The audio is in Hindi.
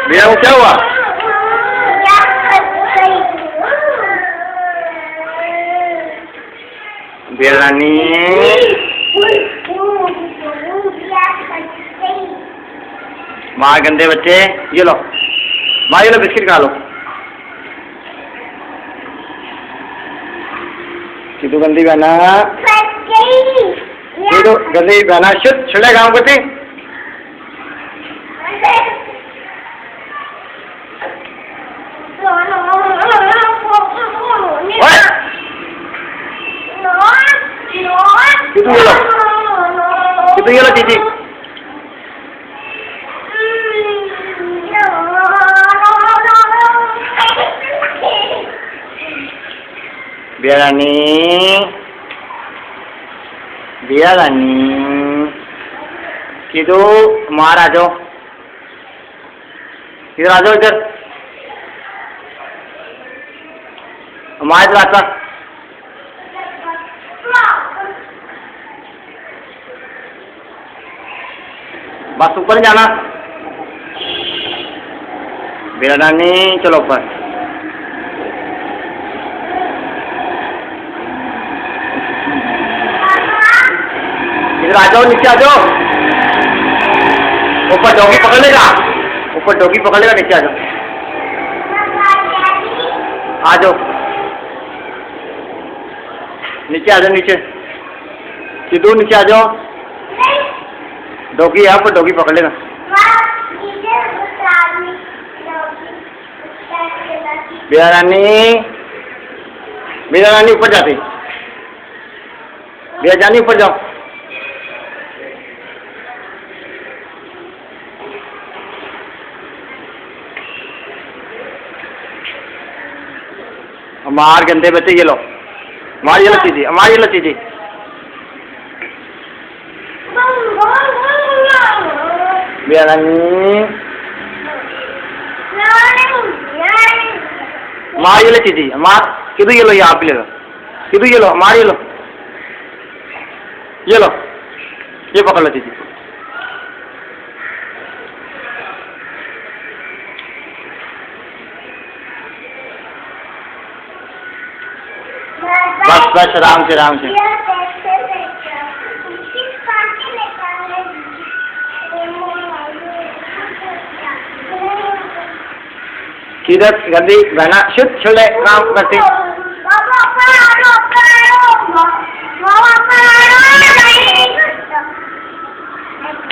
भैया को क्या हुआ? बेरानी मार गंदे बच्चे, ये लो माँ, ये लो बिस्किट खा लो। कितु गंदी बहना, ये तो गंदी बहना शुद्ध छुड़े गाँव को थी। कितु ये लो चीची, बेरानी बेरानी कितु मार आ जाओ, इधर आ जाओ, इधर हमारे रास्ता बस ऊपर जाना। बेरानी चलो ऊपर, इधर आ जाओ, नीचे आ जाओ। ऊपर डॉगी पकड़ लेगा, ऊपर डॉगी पकड़ लेगा, नीचे आ जाओ, आ जाओ नीचे, आ जाओ नीचे, सीधू नीचे आ जाओ। डॉगी है ऊपर, डॉगी पकड़ लेगा। बेरानी बेरानी ऊपर जाती, बेरानी ऊपर जाओ। मार गंदे बच्चे, ये लो मार, ये लो चीजी, मार ये लो चीजी। बेरानी मार ये लो चीजी, मार किधर, ये लो, ये आप लेगा, किधर ये लो, मार ये लो, ये लो, ये पकड़ लो चीजी। बस बस, आराम से आराम से। किधर गंदी बहना शुद्ध छुड़े काम करती।